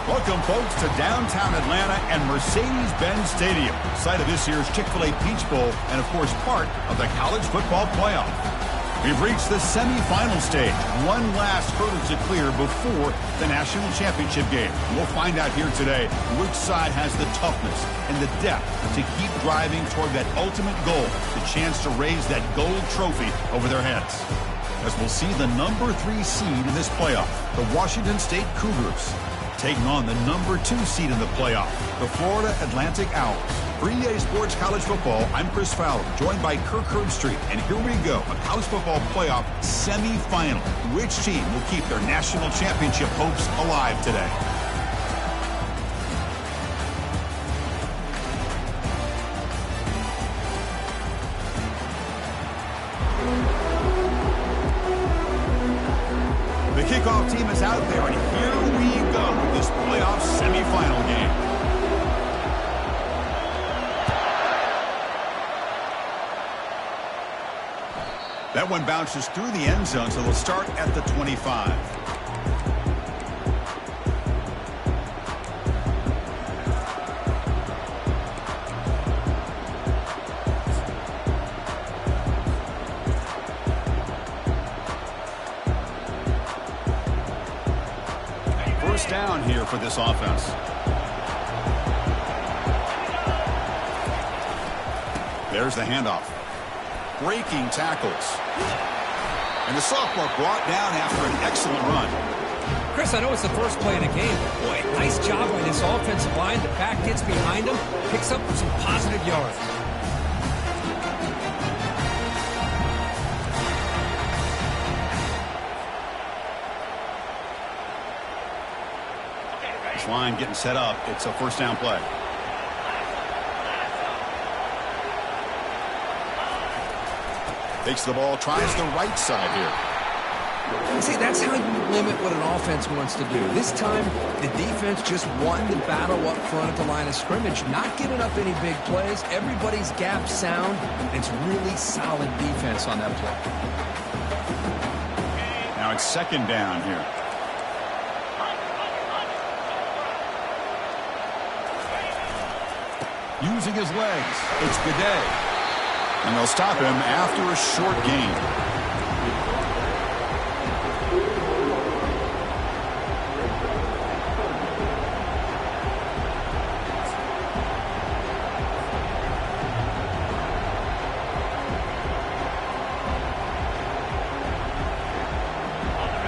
Welcome, folks, to downtown Atlanta and Mercedes-Benz Stadium, site of this year's Chick-fil-A Peach Bowl and, of course, part of the college football playoff. We've reached the semifinal stage. One last hurdle to clear before the national championship game. We'll find out here today which side has the toughness and the depth to keep driving toward that ultimate goal, the chance to raise that gold trophy over their heads. As we'll see the number 3 seed in this playoff, the Washington State Cougars, taking on the number 2 seed in the playoff, the Florida Atlantic Owls. For EA Sports College Football, I'm Chris Fowler, joined by Kirk Herbstreit. And here we go, a college football playoff semifinal. Which team will keep their national championship hopes alive today? The kickoff team is out there, and here we go with this playoff semifinal game. That one bounces through the end zone, so they'll start at the 25. First down here for this offense. There's the handoff. Breaking tackles. And the sophomore brought down after an excellent run. Chris, I know it's the first play in the game, but boy, nice job by this offensive line. The back gets behind him, picks up some positive yards. This line getting set up. It's a first down play. Takes the ball, tries the right side here. See, that's how you limit what an offense wants to do. This time, the defense just won the battle up front at the line of scrimmage, not giving up any big plays. Everybody's gap sound. It's really solid defense on that play. Now it's second down here. Using his legs, it's Gaudet. And they'll stop him after a short gain.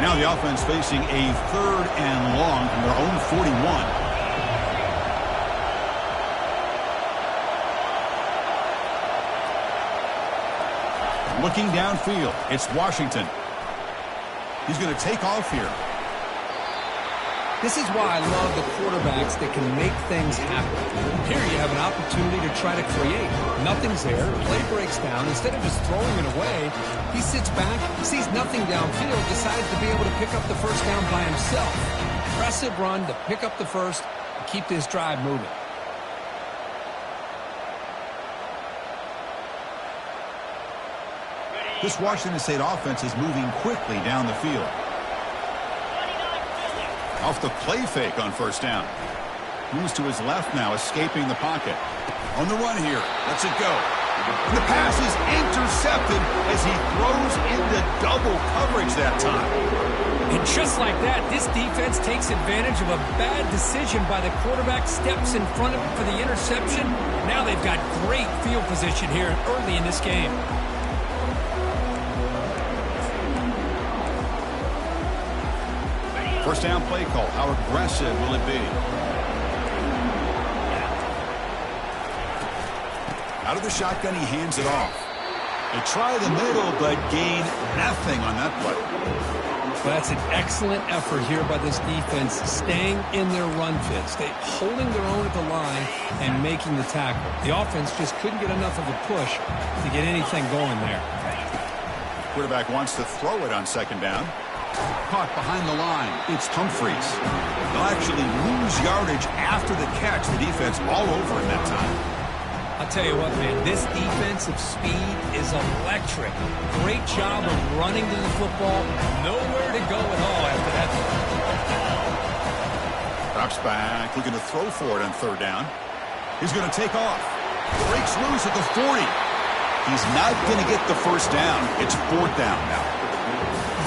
Now the offense facing a 3rd and long from their own 41. Looking downfield, it's Washington. He's going to take off here. This is why I love the quarterbacks that can make things happen. Here you have an opportunity to try to create. Nothing's there. Play breaks down. Instead of just throwing it away, he sits back, sees nothing downfield, decides to be able to pick up the first down by himself. Impressive run to pick up the first and keep this drive moving. This Washington State offense is moving quickly down the field. Off the play fake on first down. Moves to his left now, escaping the pocket. On the run here, lets it go. The pass is intercepted as he throws into double coverage that time. And just like that, this defense takes advantage of a bad decision by the quarterback, steps in front of him for the interception. Now they've got great field position here early in this game. First down play call. How aggressive will it be? Out of the shotgun, he hands it off. They try the middle, but gain nothing on that play. Well, that's an excellent effort here by this defense, staying in their run fit, holding their own at the line and making the tackle. The offense just couldn't get enough of a push to get anything going there. Quarterback wants to throw it on second down. Caught behind the line. It's Humphreys. They'll actually lose yardage after the catch. The defense all over him that time. I'll tell you what, man, this defensive speed is electric. Great job of running to the football. Nowhere to go at all after that. Drops back, looking to throw for it on third down. He's going to take off. Breaks loose at the 40. He's not going to get the first down. It's fourth down now.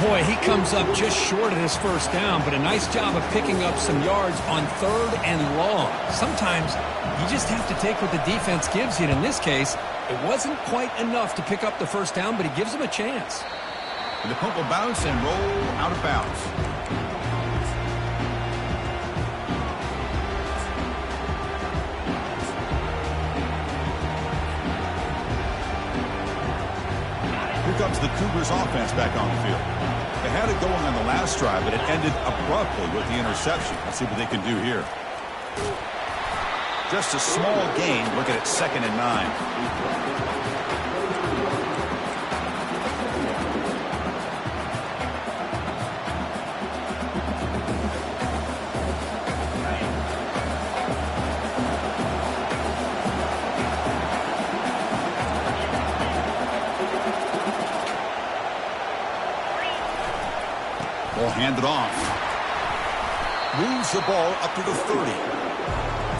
Boy, he comes up just short of this first down, but a nice job of picking up some yards on third and long. Sometimes you just have to take what the defense gives you, and in this case, it wasn't quite enough to pick up the first down, but he gives him a chance. And the pump will bounce and roll out of bounds. Here comes the Cougars offense back on the field. They had it going on the last drive, but it ended abruptly with the interception. Let's see what they can do here. Just a small gain. Looking at 2nd and 9. They'll hand it off. Moves the ball up to the 30.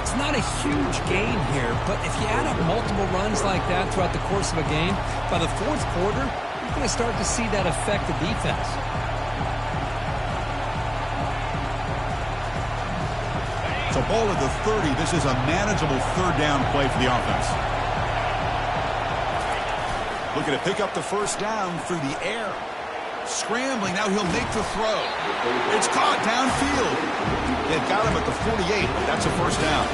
It's not a huge gain here, but if you add up multiple runs like that throughout the course of a game, by the fourth quarter, you're going to start to see that affect the defense. So ball at the 30. This is a manageable third down play for the offense. Looking to pick up the first down through the air. Scrambling, now he'll make the throw. It's caught downfield. They've got him at the 48. That's a first down.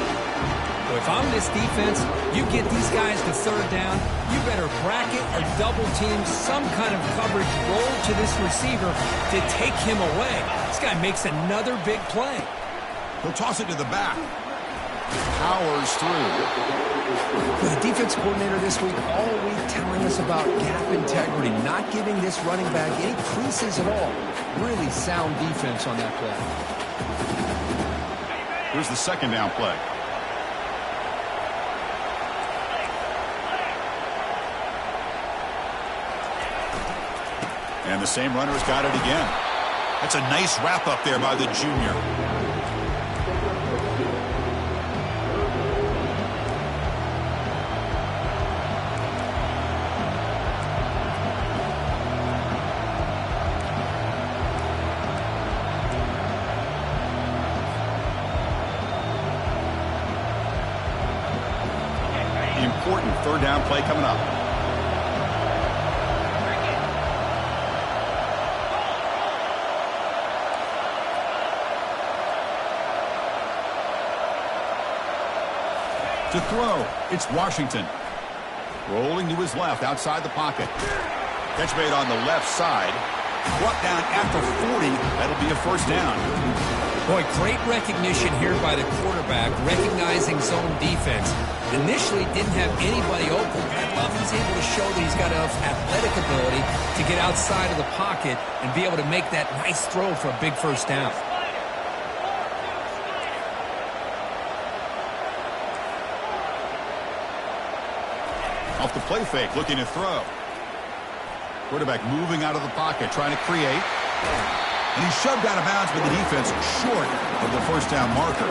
Well, if I'm this defense, you get these guys to third down, you better bracket or double team some kind of coverage roll to this receiver to take him away. This guy makes another big play. He'll toss it to the back. Powers through. The defense coordinator this week all week telling us about gap integrity, not giving this running back any creases at all. Really sound defense on that play. Here's the second down play. And the same runner's got it again. That's a nice wrap up there by the junior. Important third down play coming up. To throw, it's Washington. Rolling to his left outside the pocket. Catch made on the left side. Brought down at the 40. That'll be a first down. Boy, great recognition here by the quarterback, recognizing zone defense. Initially didn't have anybody open. I love he's able to show that he's got enough athletic ability to get outside of the pocket and be able to make that nice throw for a big first down. Off the play fake, looking to throw. Quarterback moving out of the pocket, trying to create. And he's shoved out of bounds with the defense short of the first down marker.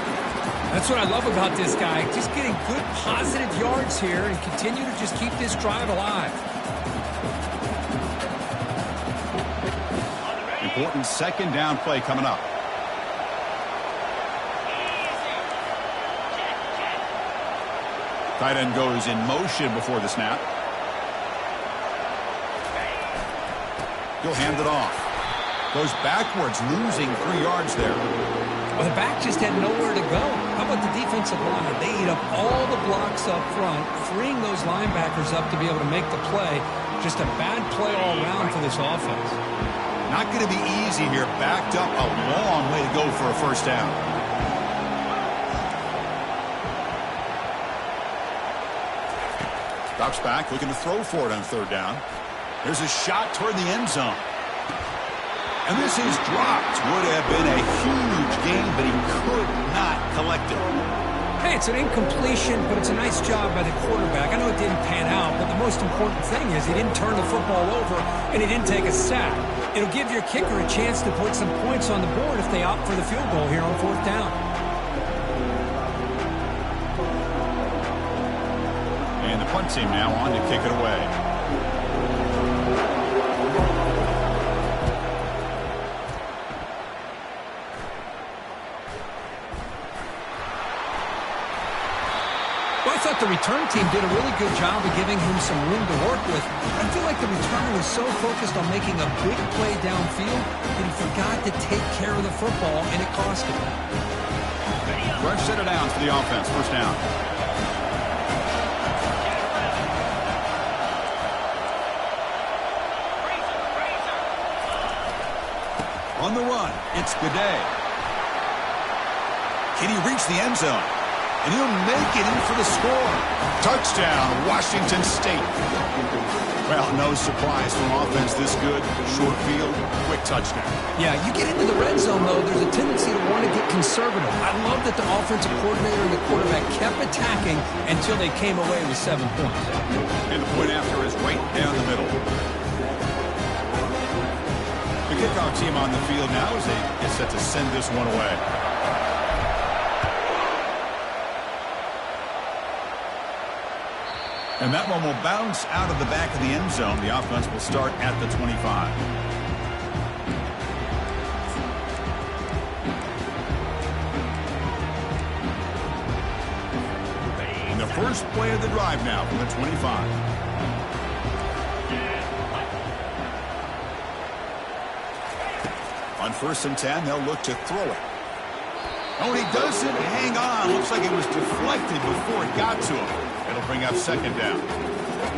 That's what I love about this guy. Just getting good, positive yards here and continue to just keep this drive alive. Important second down play coming up. Tight end goes in motion before the snap. He'll hand it off. Goes backwards, losing 3 yards there. Well, the back just had nowhere to go. How about the defensive line? They eat up all the blocks up front, freeing those linebackers up to be able to make the play. Just a bad play all around for this offense. Not going to be easy here. Backed up a long way to go for a first down. Drops back, looking to throw for it on third down. There's a shot toward the end zone. And this is dropped. Would have been a huge gain, but he could not collect it. Hey, it's an incompletion, but it's a nice job by the quarterback. I know it didn't pan out, but the most important thing is he didn't turn the football over and he didn't take a sack. It'll give your kicker a chance to put some points on the board if they opt for the field goal here on fourth down. punt team now on to kick it away. Well, I thought the return team did a really good job of giving him some room to work with. I feel like the returner was so focused on making a big play downfield that he forgot to take care of the football, and it cost him. Fresh set of downs for the offense. First down. On the run, it's Gaudet. Can he reach the end zone? And he'll make it in for the score. Touchdown, Washington State. Well, no surprise from offense this good. Short field, quick touchdown. Yeah, you get into the red zone, though, there's a tendency to want to get conservative. I love that the offensive coordinator and the quarterback kept attacking until they came away with 7 points. And the point after is right down the middle. The kickoff team on the field now as they get set to send this one away. And that one will bounce out of the back of the end zone. The offense will start at the 25. And the first play of the drive now from the 25. On 1st and 10, they'll look to throw it. Oh, and he doesn't hang on. Looks like it was deflected before it got to him. It'll bring up 2nd down.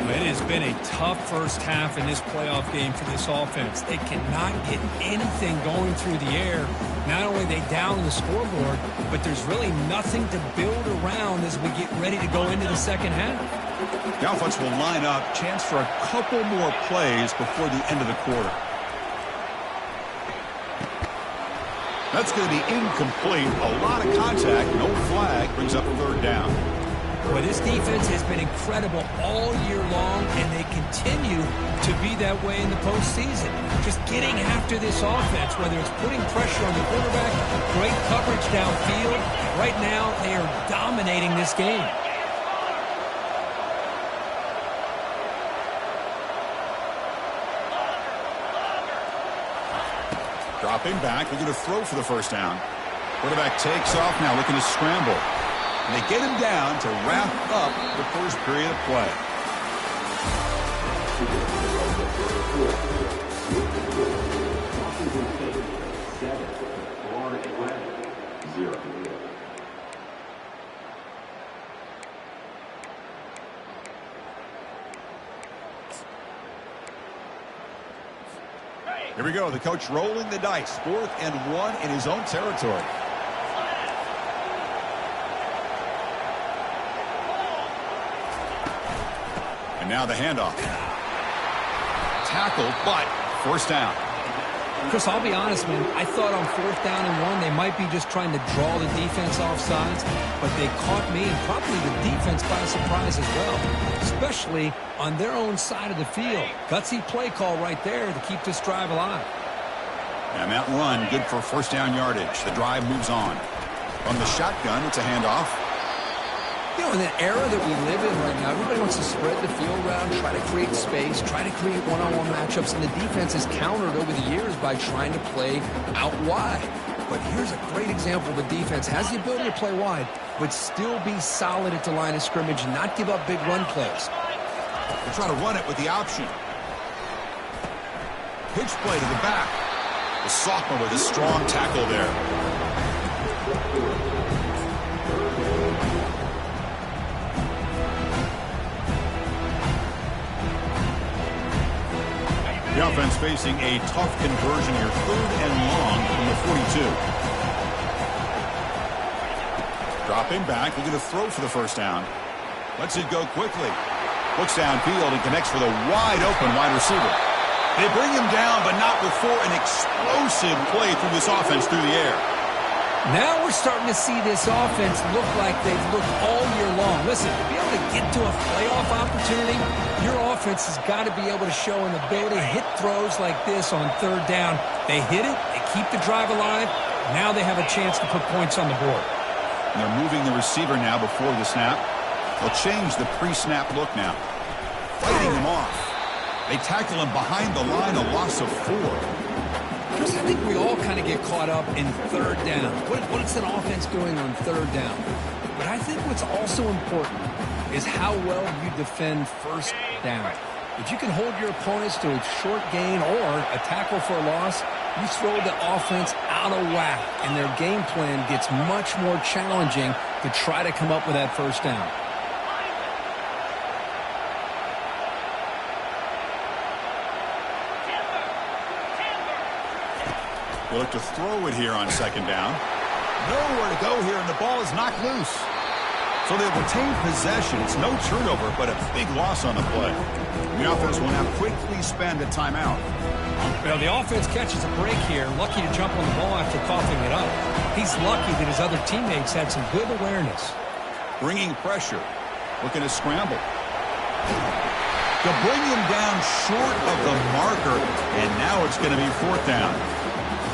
It has been a tough first half in this playoff game for this offense. They cannot get anything going through the air. Not only are they down the scoreboard, but there's really nothing to build around as we get ready to go into the second half. The offense will line up. Chance for a couple more plays before the end of the quarter. That's going to be incomplete. A lot of contact. No flag. Brings up 3rd down. Well, this defense has been incredible all year long, and they continue to be that way in the postseason. Just getting after this offense, whether it's putting pressure on the quarterback, great coverage downfield. Right now, they are dominating this game. Dropping back, looking to throw for the 1st down. Quarterback takes off now, looking to scramble. And they get him down to wrap up the first period of play. Here we go. The coach rolling the dice. 4th and 1 in his own territory. And now the handoff. Tackled, but 1st down. Chris, I'll be honest, man. I thought on 4th down and 1, they might be just trying to draw the defense off sides, but they caught me and probably the defense by surprise as well, especially on their own side of the field. Gutsy play call right there to keep this drive alive. And that run, good for 1st down yardage. The drive moves on. From the shotgun, it's a handoff. You know, in the era that we live in right now, everybody wants to spread the field around, try to create space, try to create one-on-one matchups, and the defense has countered over the years by trying to play out wide. But here's a great example. The defense has the ability to play wide, but still be solid at the line of scrimmage and not give up big run plays. They try to run it with the option. Pitch play to the back. The sophomore with a strong tackle there. The offense facing a tough conversion here. 3rd and long from the 42. Dropping back. Looking to throw for the 1st down. Lets it go quickly. Looks downfield and connects with a wide open wide receiver. They bring him down, but not before an explosive play through this offense through the air. Now we're starting to see this offense look like they've looked all year long. Listen, to be able to get to a playoff opportunity, your offense has got to be able to show an ability to hit throws like this on 3rd down. They hit it, they keep the drive alive. Now they have a chance to put points on the board. And they're moving the receiver now before the snap. They'll change the pre-snap look now. Fighting him off. They tackle him behind the line, a loss of 4. Chris, I think we all kind of get caught up in third down. What's an offense doing on third down? But I think what's also important is how well you defend first down. If you can hold your opponents to a short gain or a tackle for a loss, you throw the offense out of whack, and their game plan gets much more challenging to try to come up with that first down. They look to throw it here on second down. Nowhere to go here, and the ball is knocked loose. So they'll retain possession. It's no turnover, but a big loss on the play. The offense will now quickly spend a timeout. Well, the offense catches a break here. Lucky to jump on the ball after coughing it up. He's lucky that his other teammates had some good awareness. Bringing pressure. Looking to scramble. To bring him down short of the marker, and now it's going to be fourth down.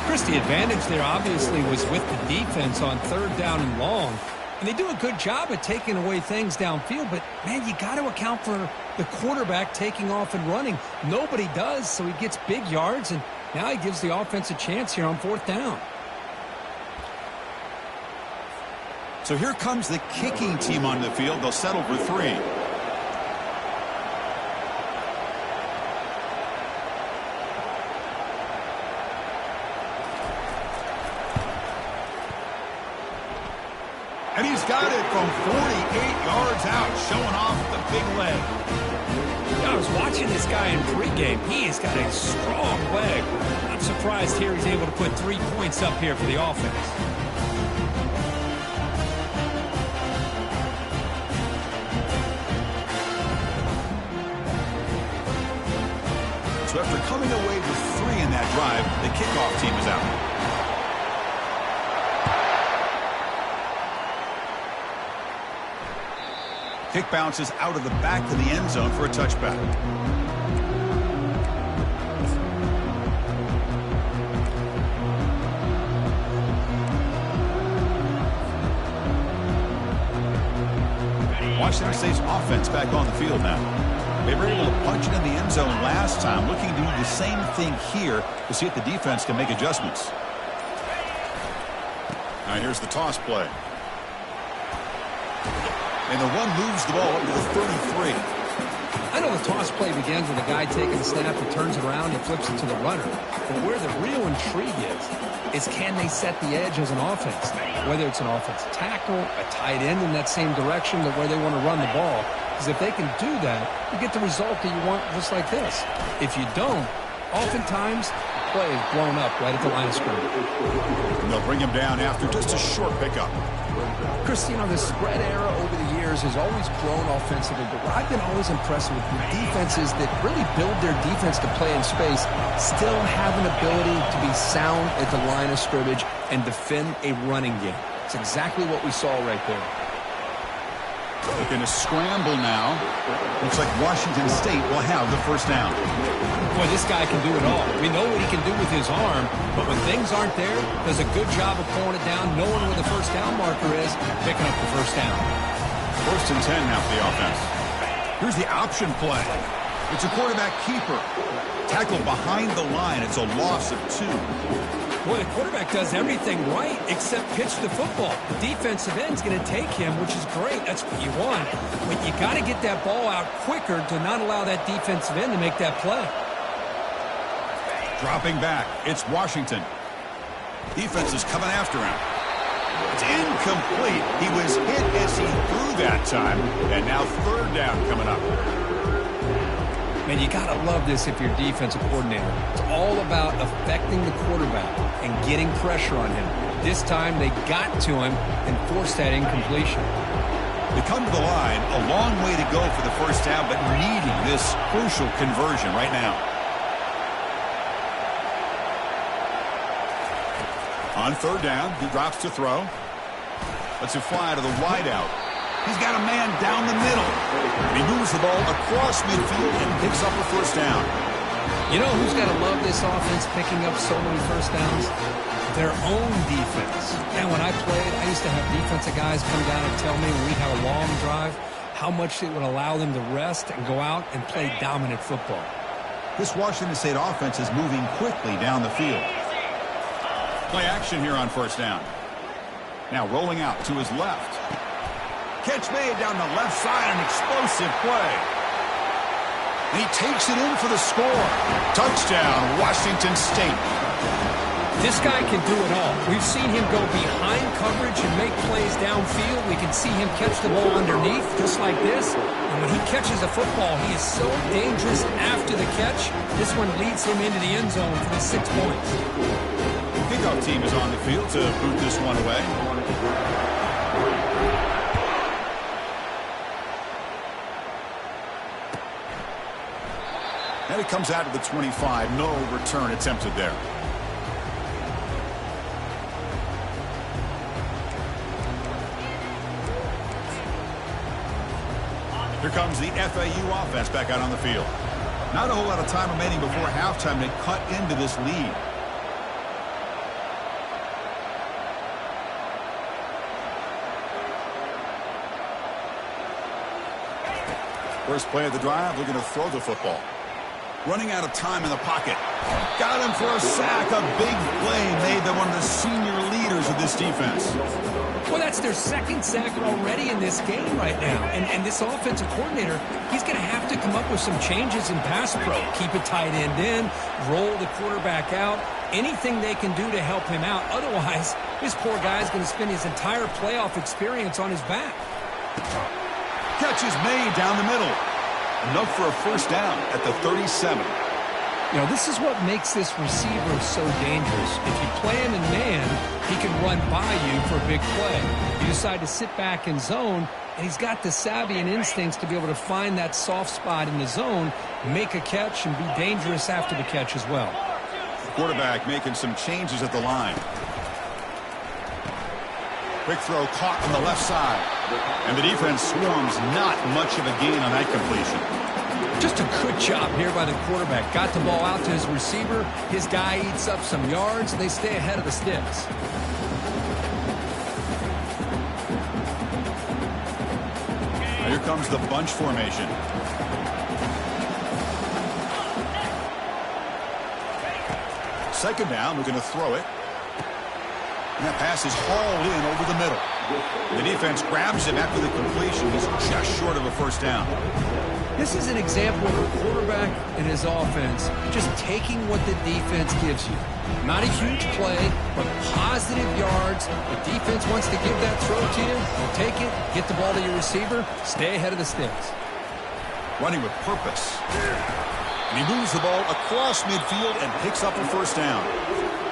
Chris, the advantage there obviously was with the defense on third down and long. And they do a good job at taking away things downfield, but, man, you got to account for the quarterback taking off and running. Nobody does, so he gets big yards, and now he gives the offense a chance here on fourth down. So here comes the kicking team on the field. They'll settle for 3. And he's got it from 48 yards out, showing off the big leg. I was watching this guy in pregame. He has got a strong leg. I'm surprised here he's able to put 3 points up here for the offense. So after coming away with 3 in that drive, the kickoff team is out. Kick bounces out of the back of the end zone for a touchback. Washington State's offense back on the field now. They were able to punch it in the end zone last time, looking to do the same thing here to see if the defense can make adjustments. Now here's the toss play. And the run moves the ball up to the 33. I know the toss play begins with a guy taking the snap, he turns it around, he flips it to the runner. But where the real intrigue is can they set the edge as an offense? Whether it's an offensive tackle, a tight end in that same direction, to where they want to run the ball. Because if they can do that, you get the result that you want just like this. If you don't, oftentimes the play is blown up right at the line of scrimmage. And they'll bring him down after just a short pickup. Chris, you know, the spread era over the years has always grown offensively, but what I've been always impressed with defenses that really build their defense to play in space still have an ability to be sound at the line of scrimmage and defend a running game. It's exactly what we saw right there. Looking to scramble now. Looks like Washington State will have the first down. Boy, this guy can do it all. We know what he can do with his arm, but when things aren't there, does a good job of pulling it down, knowing where the first down marker is, picking up the first down. 1st and 10 now for the offense. Here's the option play. It's a quarterback keeper. Tackle behind the line. It's a loss of 2. Boy, the quarterback does everything right except pitch the football. The defensive end's going to take him, which is great. That's what you want. But you got to get that ball out quicker to not allow that defensive end to make that play. Dropping back. It's Washington. Defense is coming after him. It's incomplete. He was hit as he threw that time. And now 3rd down coming up. Man, you got to love this if you're a defensive coordinator. It's all about affecting the quarterback and getting pressure on him. This time they got to him and forced that incompletion. They come to the line, a long way to go for the first down, but needing this crucial conversion right now. On 3rd down, he drops to throw. Lets it fly to the wideout. He's got a man down the middle. And he moves the ball across midfield and picks up a first down. You know who's got to love this offense picking up so many first downs? Their own defense. And when I played, I used to have defensive guys come down and tell me when we'd have a long drive how much it would allow them to rest and go out and play dominant football. This Washington State offense is moving quickly down the field. Play action here on first down. Now rolling out to his left. Catch made down the left side, an explosive play. And he takes it in for the score. Touchdown, Washington State. This guy can do it all. We've seen him go behind coverage and make plays downfield. We can see him catch the ball underneath, just like this. And when he catches a football, he is so dangerous after the catch. This one leads him into the end zone for the 6 points. The kickoff team is on the field to boot this one away. And it comes out of the 25. No return attempted there. Here comes the FAU offense back out on the field. Not a whole lot of time remaining before halftime to cut into this lead. First play of the drive, looking to throw the football. Running out of time in the pocket. Got him for a sack. A big play made by one of the senior leaders of this defense. Well, that's their second sack already in this game right now. And this offensive coordinator, he's going to have to come up with some changes in pass pro. Keep a tight end in, roll the quarterback out, anything they can do to help him out. Otherwise, this poor guy's going to spend his entire playoff experience on his back. Catch is made down the middle. Enough for a first down at the 37. You know, this is what makes this receiver so dangerous. If you play him in man, he can run by you for a big play. You decide to sit back in zone, and he's got the savvy and instincts to be able to find that soft spot in the zone, make a catch, and be dangerous after the catch as well. The quarterback making some changes at the line. Quick throw caught on the left side. And the defense swarms, not much of a gain on that completion. Just a good job here by the quarterback. Got the ball out to his receiver. His guy eats up some yards, and they stay ahead of the sticks. Now here comes the bunch formation. Second down, we're going to throw it. And that pass is hauled in over the middle. The defense grabs him after the completion. He's just short of a first down. This is an example of a quarterback and his offense just taking what the defense gives you. Not a huge play, but positive yards. The defense wants to give that throw to you. You'll take it, get the ball to your receiver, stay ahead of the sticks. Running with purpose. And he moves the ball across midfield and picks up a first down.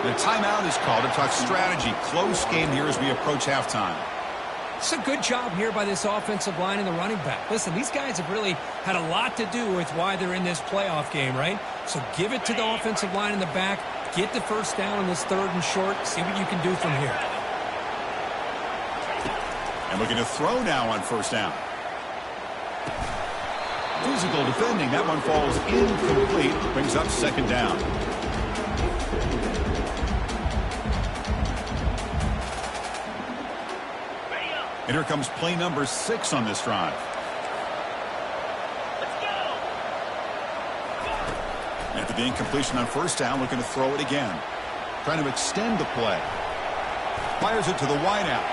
The timeout is called to talk strategy. Close game here as we approach halftime. It's a good job here by this offensive line and the running back. Listen, these guys have really had a lot to do with why they're in this playoff game, right? So give it to the offensive line in the back. Get the first down in this third and short. See what you can do from here. And looking to throw now on first down. Physical defending. That one falls incomplete. Brings up second down. And here comes play number 6 on this drive. After the incompletion on first down, looking to throw it again. Trying to extend the play. Fires it to the wideout.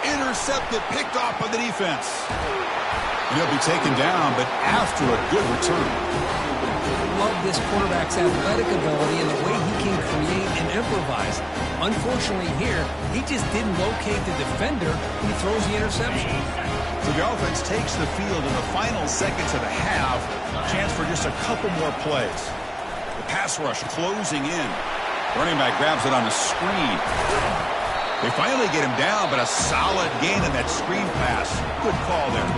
Intercepted, picked off by the defense. And he'll be taken down, but after a good return. Love this quarterback's athletic ability and the way he can create and improvise. Unfortunately here, he just didn't locate the defender when he throws the interception. So the offense takes the field in the final seconds of the half. Chance for just a couple more plays. The pass rush closing in. Running back grabs it on the screen. They finally get him down, but a solid gain in that screen pass. Good call there.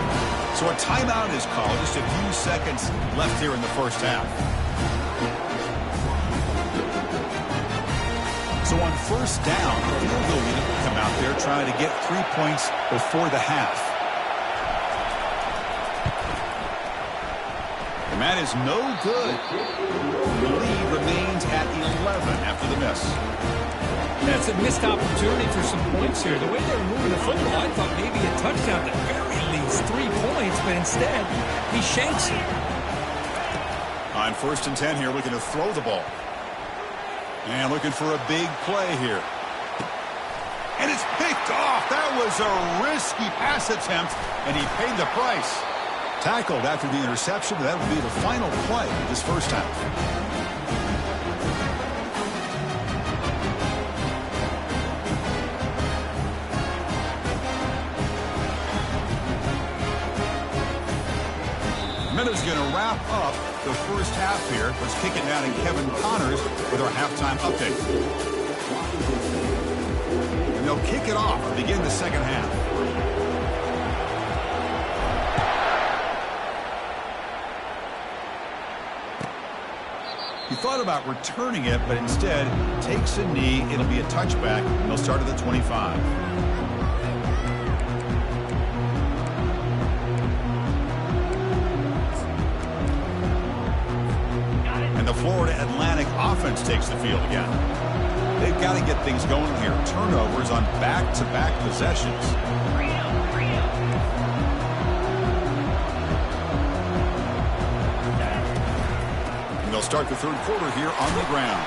So a timeout is called. Just a few seconds left here in the first half. So on first down, field goal unit will come out there trying to get 3 points before the half. And that is no good. The lead remains at 11 after the miss. That's a missed opportunity for some points here. The way they're moving the football, I thought maybe a touchdown, at very least 3 points, but instead, he shanks it. On 1st and 10 here, looking to throw the ball. And looking for a big play here. And it's picked off. That was a risky pass attempt, and he paid the price. Tackled after the interception. That will be the final play of this first half. Minutes going to wrap up the first half here. Let's kick it down to Kevin Connors with our halftime update. And they'll kick it off and begin the second half. He thought about returning it, but instead takes a knee. It'll be a touchback. They'll start at the 25. And the Florida Atlantic offense takes the field again. They've got to get things going here. Turnovers on back-to-back possessions. And they'll start the third quarter here on the ground.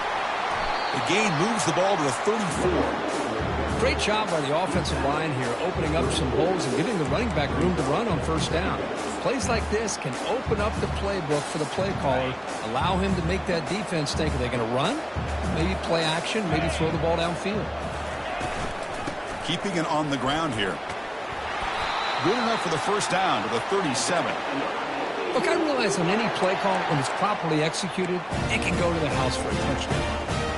The gain moves the ball to the 34. Great job by the offensive line here, opening up some holes and giving the running back room to run on first down. Plays like this can open up the playbook for the play caller, allow him to make that defense think, are they going to run? Maybe play action, maybe throw the ball downfield. Keeping it on the ground here. Good enough for the first down to the 37. Look, I realize on any play call, when it's properly executed, it can go to the house for a touchdown.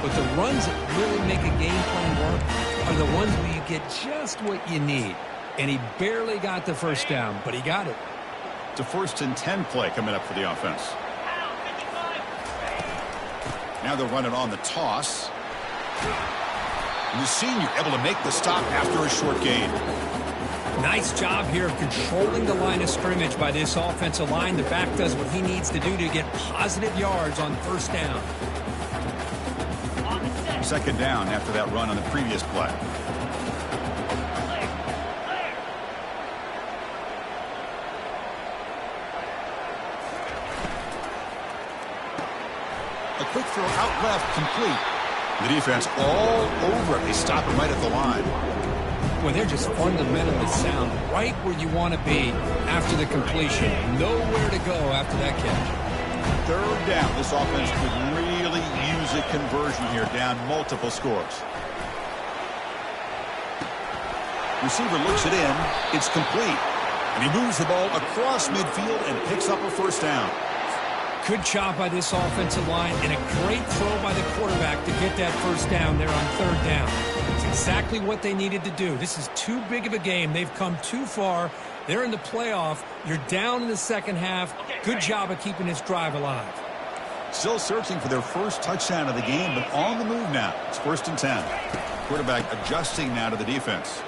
But the runs that really make a game plan work are the ones where you get just what you need. And he barely got the first down, but he got it. It's a 1st and 10 play coming up for the offense. Now they'll run it on the toss. And the senior able to make the stop after a short gain. Nice job here of controlling the line of scrimmage by this offensive line. The back does what he needs to do to get positive yards on first down. Second down after that run on the previous play. A quick throw out left, complete. The defense all over it. They stop him right at the line. Well, they're just fundamentally sound, right where you want to be after the completion. Nowhere to go after that catch. Third down. This offense could really use a conversion here, down multiple scores. Receiver looks it in. It's complete. And he moves the ball across midfield and picks up a first down. Good job by this offensive line and a great throw by the quarterback to get that first down there on third down. It's exactly what they needed to do. This is too big of a game. They've come too far. They're in the playoff. You're down in the second half. Good job of keeping this drive alive. Still searching for their first touchdown of the game, but on the move now. It's 1st and 10. Quarterback adjusting now to the defense.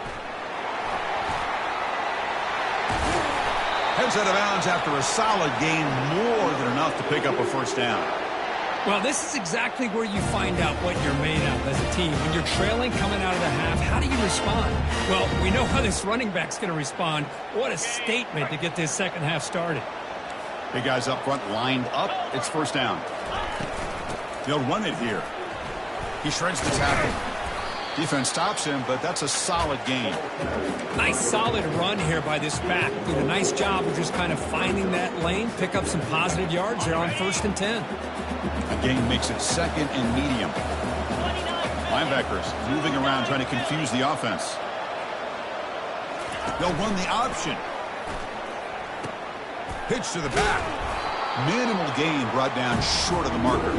Heads out of bounds after a solid gain, more than enough to pick up a first down. Well, this is exactly where you find out what you're made of as a team. When you're trailing coming out of the half, how do you respond? Well, we know how this running back's going to respond. What a statement to get this second half started. Big guys up front lined up. It's first down. They'll run it here. He shreds the tackle. Defense stops him, but that's a solid gain. Nice solid run here by this back. Did a nice job of just kind of finding that lane, pick up some positive yards there on 1st and 10. The gain makes it 2nd and medium. Linebackers moving around trying to confuse the offense. They'll run the option. Pitch to the back. Minimal gain brought down short of the marker.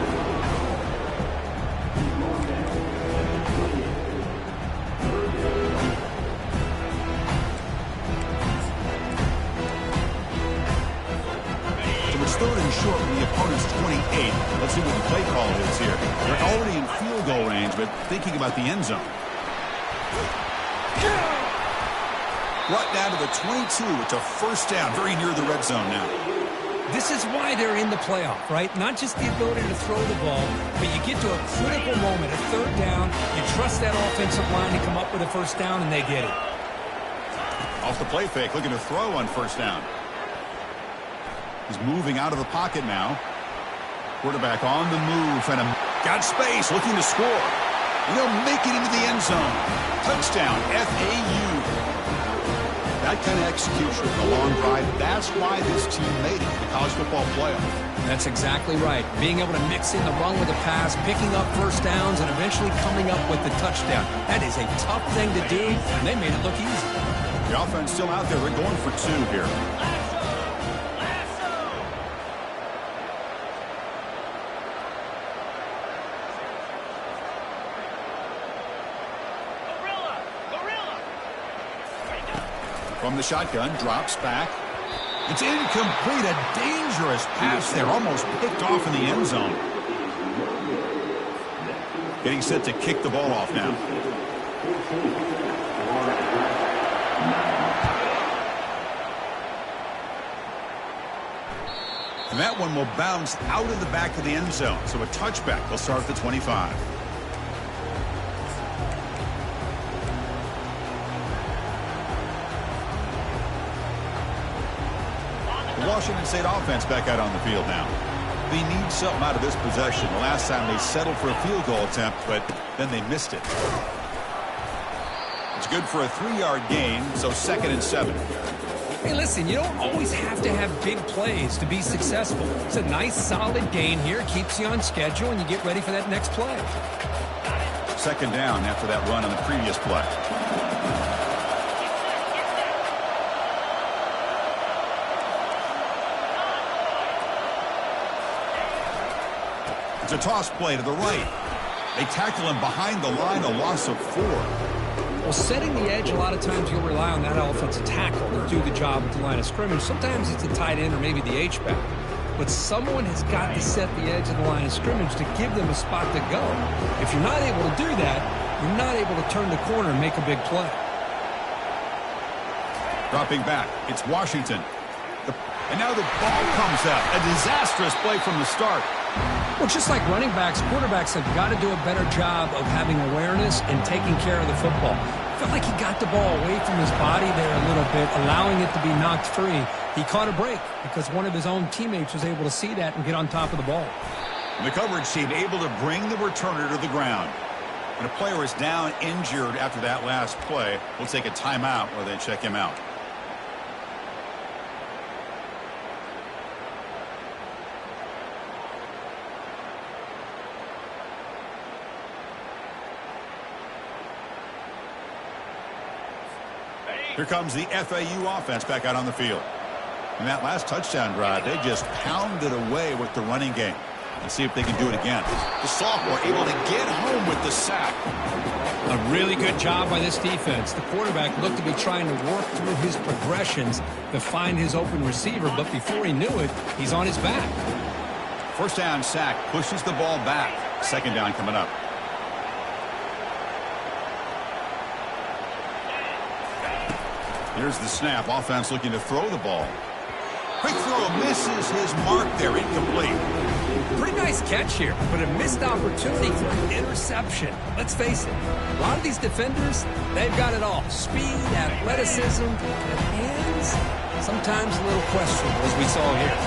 Third and short from the opponent's 28. Let's see what the play call is here. They're already in field goal range, but thinking about the end zone. Brought down to the 22. It's a first down, very near the red zone now. This is why they're in the playoff, right? Not just the ability to throw the ball, but you get to a critical moment, a third down, you trust that offensive line to come up with a first down, and they get it. Off the play fake, looking to throw on first down. He's moving out of the pocket now. Quarterback on the move, and got space, looking to score. And he'll make it into the end zone. Touchdown, FAU. That kind of execution of the long drive, that's why this team made it to the college football playoff. That's exactly right. Being able to mix in the run with a pass, picking up first downs, and eventually coming up with the touchdown. That is a tough thing to do, and they made it look easy. The offense still out there. They're going for two here. From the shotgun, drops back. It's incomplete. A dangerous pass there. Almost picked off in the end zone. Getting set to kick the ball off now. And that one will bounce out of the back of the end zone. So a touchback. They'll start at the 25. Washington State offense back out on the field now. They need something out of this possession. The last time they settled for a field goal attempt, but then they missed it. It's good for a 3-yard gain, so 2nd and 7. Hey, listen, you don't always have to have big plays to be successful. It's a nice, solid gain here. Keeps you on schedule, and you get ready for that next play. 2nd down after that run on the previous play. It's a toss play to the right. They tackle him behind the line, a loss of 4. Well, setting the edge, a lot of times you'll rely on that offensive tackle to do the job at the line of scrimmage. Sometimes it's a tight end or maybe the H-back. But someone has got to set the edge of the line of scrimmage to give them a spot to go. If you're not able to do that, you're not able to turn the corner and make a big play. Dropping back, it's Washington. And now the ball comes out. A disastrous play from the start. Well, just like running backs, quarterbacks have got to do a better job of having awareness and taking care of the football. I felt like he got the ball away from his body there a little bit, allowing it to be knocked free. He caught a break because one of his own teammates was able to see that and get on top of the ball. And the coverage team able to bring the returner to the ground. And a player is down injured after that last play. We'll take a timeout while they check him out. Here comes the FAU offense back out on the field. In that last touchdown drive, they just pounded away with the running game. Let's see if they can do it again. The sophomore able to get home with the sack. A really good job by this defense. The quarterback looked to be trying to work through his progressions to find his open receiver, but before he knew it, he's on his back. First down sack, pushes the ball back. 2nd down coming up. Here's the snap. Offense looking to throw the ball. Quick throw, misses his mark there. Incomplete. Pretty nice catch here, but a missed opportunity for an interception. Let's face it, a lot of these defenders, they've got it all. Speed, athleticism, and hands, sometimes a little questionable, as we saw here.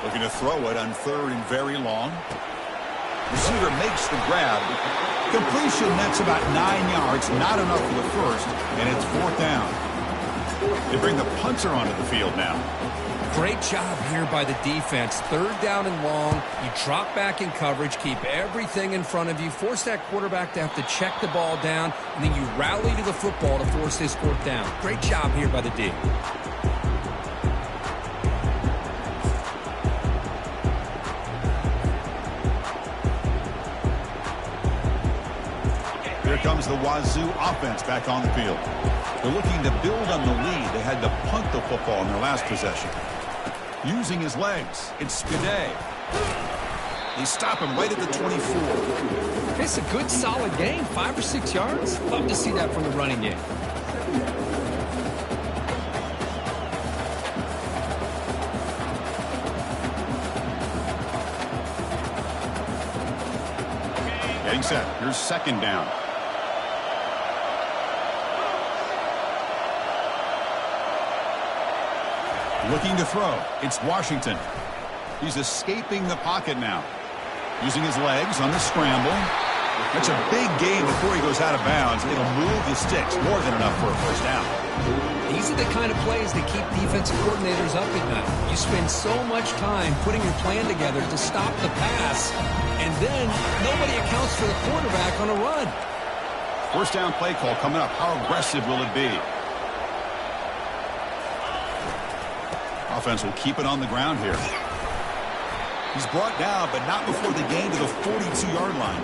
Looking to throw it on 3rd and very long. Receiver makes the grab. Completion, that's about 9 yards. Not enough for the first, and it's 4th down. They bring the punter onto the field now. Great job here by the defense. 3rd down and long. You drop back in coverage, keep everything in front of you, force that quarterback to have to check the ball down, and then you rally to the football to force this 4th down. Great job here by the D. Here comes the Wazoo offense back on the field. They're looking to build on the lead. They had to punt the football in their last possession. Using his legs, it's Spiday. They stop him right at the 24. It's a good, solid game, 5 or 6 yards. Love to see that from the running game. Getting set. Here's second down. Looking to throw. It's Washington. He's escaping the pocket now. Using his legs on the scramble. That's a big gain before he goes out of bounds. It'll move the sticks more than enough for a first down. These are the kind of plays that keep defensive coordinators up at night. You spend so much time putting your plan together to stop the pass, and then nobody accounts for the quarterback on a run. First down play call coming up. How aggressive will it be? Offense will keep it on the ground here. He's brought down, but not before the gain to the 42-yard line.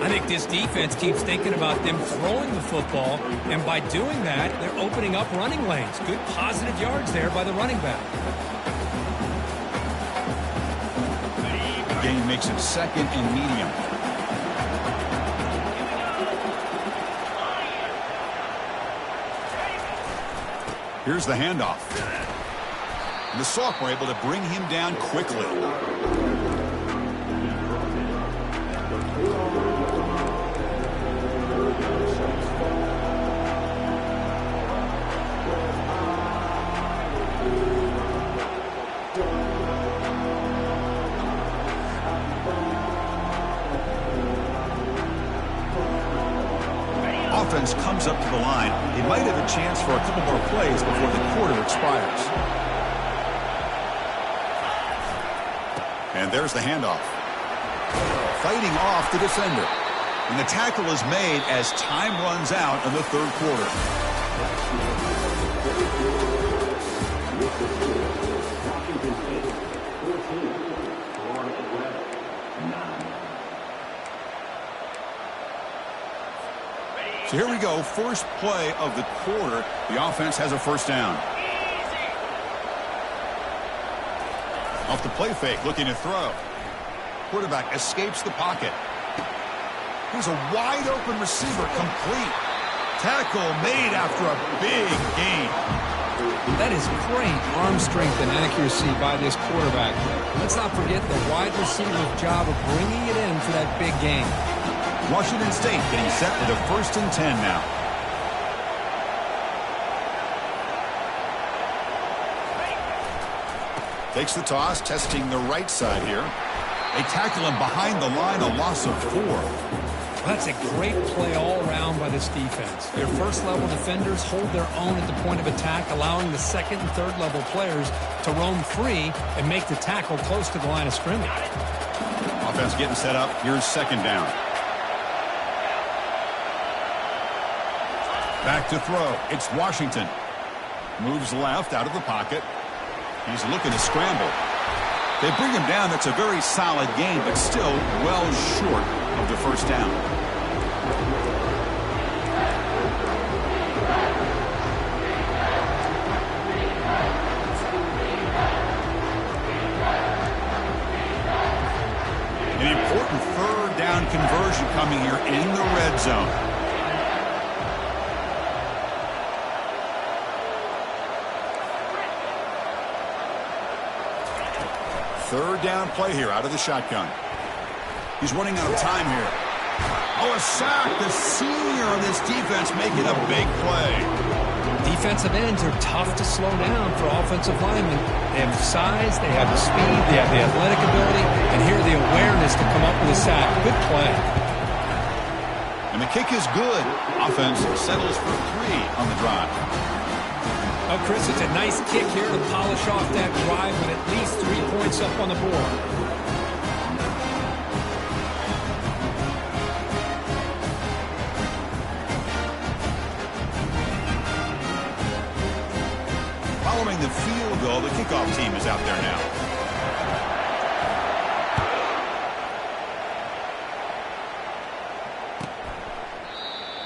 I think this defense keeps thinking about them throwing the football, and by doing that, they're opening up running lanes. Good positive yards there by the running back. The gain makes it second and medium. Here's the handoff. The sophomore able to bring him down quickly. Offense comes up to the line. He might have a chance for a couple more plays before the quarter expires. And there's the handoff. Fighting off the defender. And the tackle is made as time runs out in the third quarter. So here we go. First play of the quarter. The offense has a first down. Off the play fake, looking to throw. Quarterback escapes the pocket. Here's a wide open receiver, complete. Tackle made after a big gain. That is great arm strength and accuracy by this quarterback. Let's not forget the wide receiver's job of bringing it in for that big gain. Washington State getting set with a 1st and 10 now. Takes the toss, testing the right side here. They tackle him behind the line, a loss of 4. That's a great play all around by this defense. Their first-level defenders hold their own at the point of attack, allowing the second and third-level players to roam free and make the tackle close to the line of scrimmage. Offense getting set up. Here's second down. Back to throw. It's Washington. Moves left out of the pocket. He's looking to scramble. They bring him down. That's a very solid gain, but still well short of the first down. An important third down conversion coming here in the red zone. Third down play here out of the shotgun. He's running out of time here. Oh, a sack. The senior on this defense making a big play. Defensive ends are tough to slow down for offensive linemen. They have the size, they have the speed, they have the athletic ability, and here the awareness to come up with a sack. Good play. And the kick is good. Offense settles for 3 on the drive. Oh, Chris, it's a nice kick here to polish off that drive with at least 3 points up on the board. Following the field goal, the kickoff team is out there now.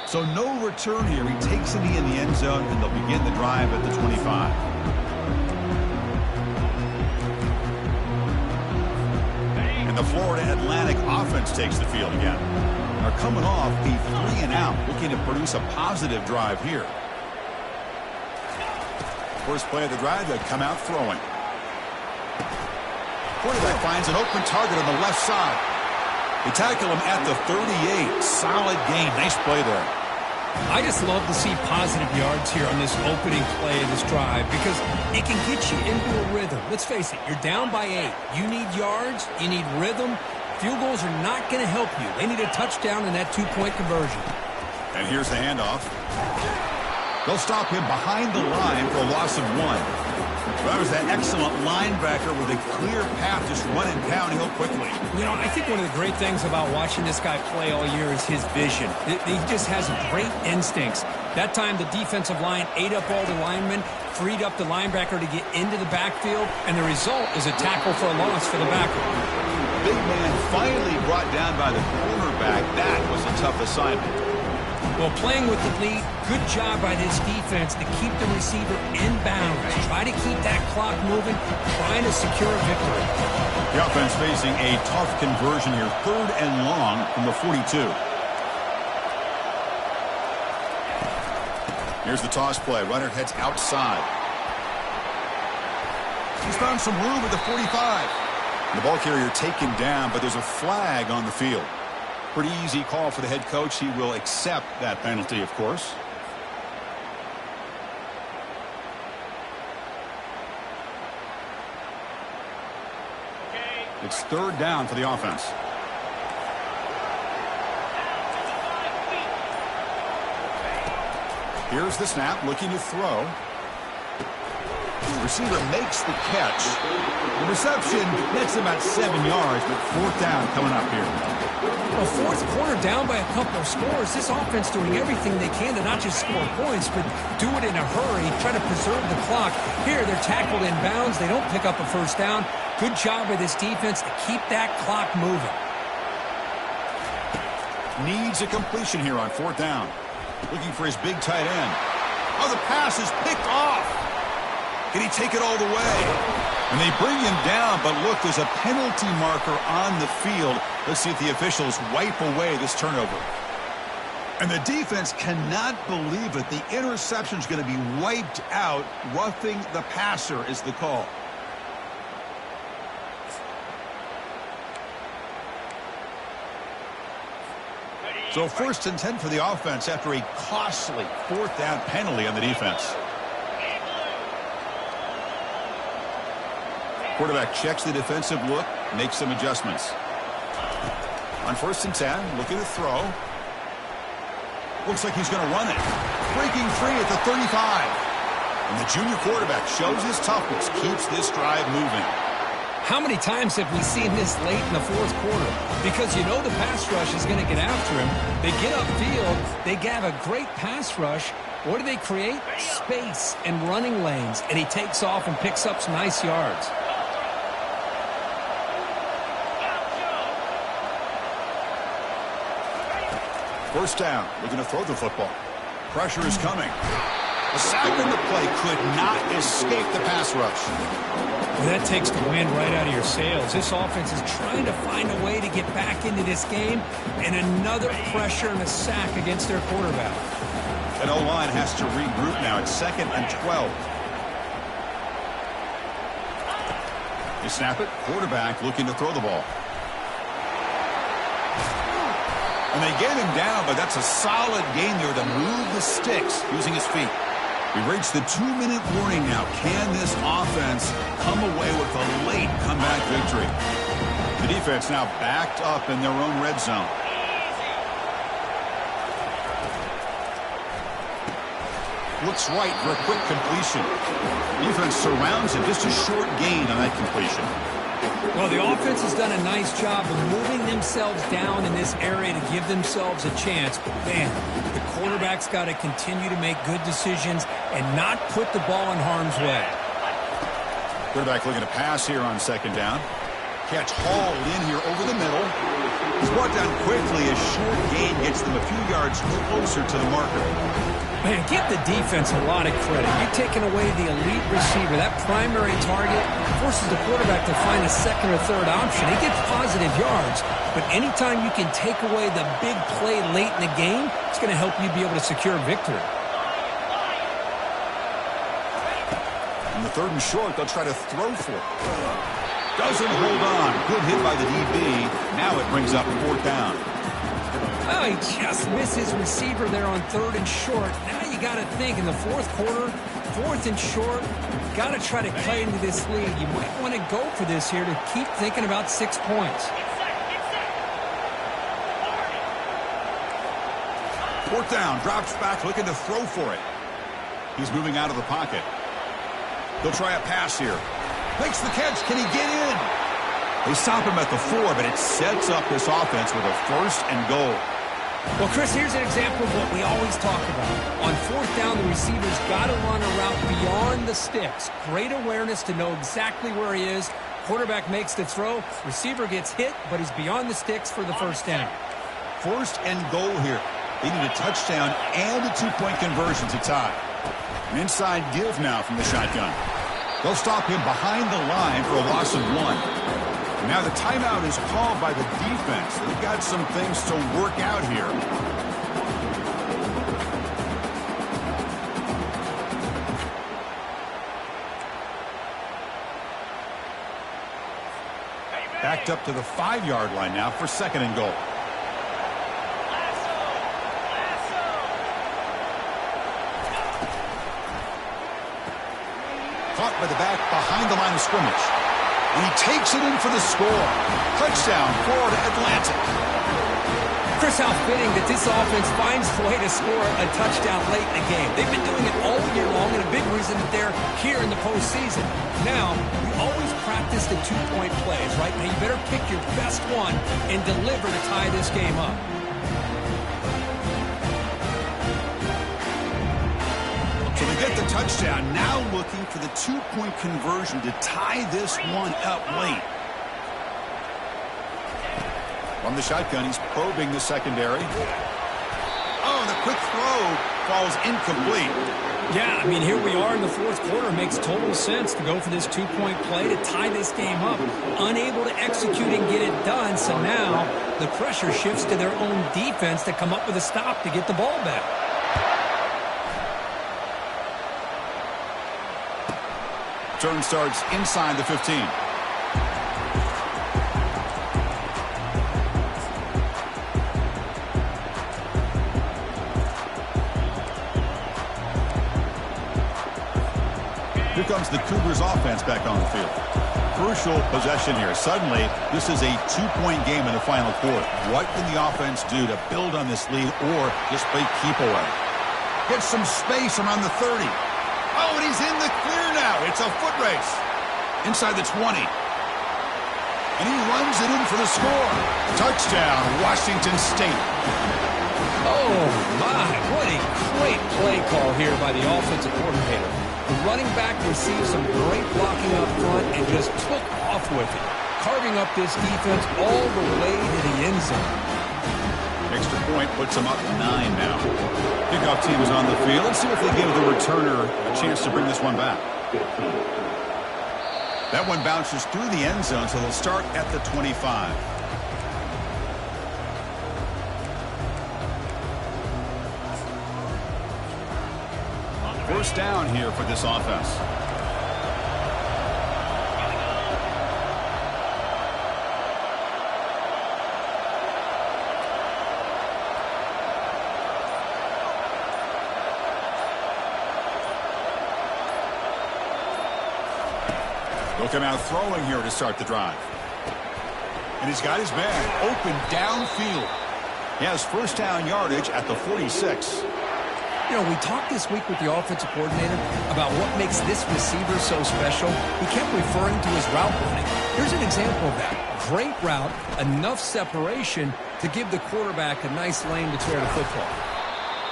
So no return here. He takes a knee in the end zone, and they'll begin the drive at the 25. And the Florida Atlantic offense takes the field again. They're coming off a 3-and-out, looking to produce a positive drive here. First play of the drive, they come out throwing. Quarterback finds an open target on the left side. They tackle him at the 38. Solid gain. Nice play there. I just love to see positive yards here on this opening play of this drive because it can get you into a rhythm. Let's face it, you're down by 8. You need yards, you need rhythm. Field goals are not going to help you. They need a touchdown in that 2-point conversion. And here's the handoff. They'll stop him behind the line for a loss of 1. That was that excellent linebacker with a clear path, just running downhill quickly. You know, I think one of the great things about watching this guy play all year is his vision. He just has great instincts. That time, the defensive line ate up all the linemen, freed up the linebacker to get into the backfield, and the result is a tackle for a loss for the backer. Big man finally brought down by the cornerback. That was a tough assignment. Well, playing with the lead, good job by this defense to keep the receiver in bounds. Try to keep that clock moving, trying to secure a victory. The offense facing a tough conversion here, 3rd and long from the 42. Here's the toss play. Runner heads outside. He's found some room at the 45. The ball carrier taken down, but there's a flag on the field. Pretty easy call for the head coach. He will accept that penalty, of course. It's 3rd down for the offense. Here's the snap, looking to throw. The receiver makes the catch. The reception nets about 7 yards, but 4th down coming up here. Well, 4th quarter down by a couple of scores. This offense doing everything they can to not just score points, but do it in a hurry, try to preserve the clock. Here, they're tackled in bounds. They don't pick up a 1st down. Good job by this defense to keep that clock moving. Needs a completion here on 4th down. Looking for his big tight end. Oh, the pass is picked off. Can he take it all the way? And they bring him down, but look, there's a penalty marker on the field. Let's see if the officials wipe away this turnover. And the defense cannot believe it. The interception's going to be wiped out. Roughing the passer is the call. So 1st and 10 for the offense after a costly 4th down penalty on the defense. Quarterback checks the defensive look, makes some adjustments. On 1st and 10, looking to throw. Looks like he's going to run it. Breaking free at the 35. And the junior quarterback shows his toughness, keeps this drive moving. How many times have we seen this late in the 4th quarter? Because you know the pass rush is going to get after him. They get upfield. They have a great pass rush. What do they create? Space and running lanes. And he takes off and picks up some nice yards. First down, looking to throw the football. Pressure is coming. The sack in the play could not escape the pass rush. That takes the wind right out of your sails. This offense is trying to find a way to get back into this game, and another pressure and a sack against their quarterback. And O-line has to regroup now. It's 2nd and 12. They snap it. Quarterback looking to throw the ball. And they get him down, but that's a solid game there to move the sticks using his feet. We've reached the 2-minute warning now. Can this offense come away with a late comeback victory? The defense now backed up in their own red zone. Looks right for a quick completion. Defense surrounds him. Just a short gain on that completion. Well, the offense has done a nice job of moving themselves down in this area to give themselves a chance. But, man, the quarterback's got to continue to make good decisions and not put the ball in harm's way. Quarterback looking to pass here on 2nd down. Catch hauled in here over the middle. He's brought down quickly. A short gain gets them a few yards closer to the marker. Man, give the defense a lot of credit. You're taking away the elite receiver. That primary target forces the quarterback to find a 2nd or 3rd option. He gets positive yards, but anytime you can take away the big play late in the game, it's going to help you be able to secure victory. On the 3rd and short, they'll try to throw for it. Doesn't hold on. Good hit by the DB. Now it brings up 4th down. Oh, he just missed his receiver there on 3rd and short. Now you got to think in the 4th quarter, 4th and short, got to try to play into this lead. You might want to go for this here to keep thinking about 6 points. 4th down, drops back, looking to throw for it. He's moving out of the pocket. They'll try a pass here. Makes the catch. Can he get in? They stop him at the 4, but it sets up this offense with a 1st and goal. Well, Chris, here's an example of what we always talk about. On 4th down, the receiver's got to run a route beyond the sticks. Great awareness to know exactly where he is. Quarterback makes the throw. Receiver gets hit, but he's beyond the sticks for the 1st down. 1st and goal here. They need a touchdown and a 2-point conversion to tie. An inside give now from the shotgun. They'll stop him behind the line for a loss of 1. Now the timeout is called by the defense. They've got some things to work out here. Backed up to the 5-yard line now for 2nd and goal. Caught by the back behind the line of scrimmage. And he takes it in for the score. Touchdown, Florida Atlantic. Chris, how fitting that this offense finds a way to score a touchdown late in the game. They've been doing it all year long, and a big reason that they're here in the postseason. Now, we always practice the 2-point plays, right? Now, you better pick your best one and deliver to tie this game up. So they get the touchdown, now looking for the 2-point conversion to tie this one up late. From the shotgun, he's probing the secondary. Oh, the quick throw falls incomplete. Yeah, I mean, here we are in the 4th quarter. Makes total sense to go for this 2-point play to tie this game up. Unable to execute and get it done, so now the pressure shifts to their own defense to come up with a stop to get the ball back. Turn starts inside the 15. Here comes the Cougars offense back on the field. Crucial possession here. Suddenly, this is a 2-point game in the final quarter. What can the offense do to build on this lead or just play keep away? Get some space around the 30. Oh, and he's in the clear now. It's a foot race. Inside the 20. And he runs it in for the score. Touchdown, Washington State. Oh, my. What a great play call here by the offensive coordinator. The running back received some great blocking up front and just took off with it, carving up this defense all the way to the end zone. Extra point puts him up 9 now. Kickoff team is on the field. Let's see if they give the returner a chance to bring this one back. That one bounces through the end zone, so they'll start at the 25. First down here for this offense. They'll come out throwing here to start the drive. And he's got his man open downfield. He has 1st down yardage at the 46. You know, we talked this week with the offensive coordinator about what makes this receiver so special. He kept referring to his route running. Here's an example of that. Great route, enough separation to give the quarterback a nice lane to throw the football.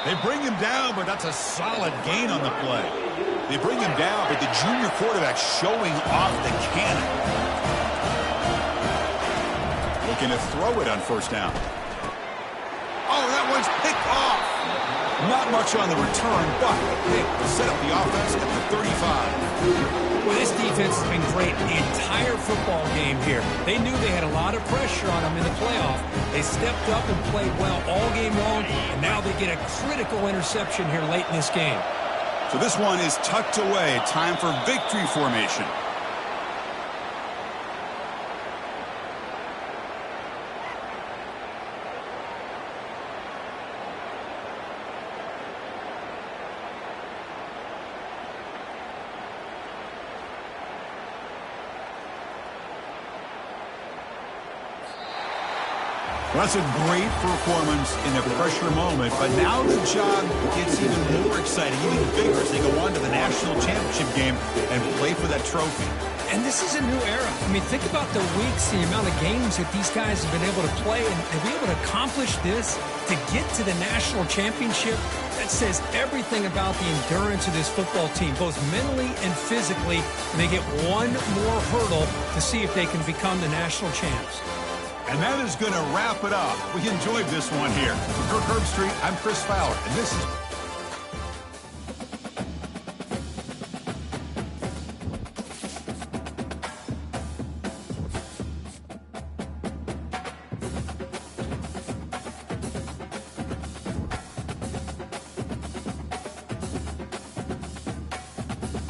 They bring him down, but that's a solid gain on the play. They bring him down, but the junior quarterback showing off the cannon. Looking to throw it on 1st down. Oh, that one's picked off. Not much on the return, but they set up the offense at the 35. Well, this defense has been great the entire football game here. They knew they had a lot of pressure on them in the playoff. They stepped up and played well all game long, and now they get a critical interception here late in this game. So this one is tucked away. Time for victory formation. Well, that's a great performance in a pressure moment, but now the job gets even more exciting, even bigger as they go on to the national championship game and play for that trophy. And this is a new era. I mean, think about the weeks, the amount of games that these guys have been able to play, and to be able to accomplish this, to get to the national championship, that says everything about the endurance of this football team, both mentally and physically. And they get one more hurdle to see if they can become the national champs. And that is going to wrap it up. We enjoyed this one here. For Kirk Herbstreit, I'm Chris Fowler, and this is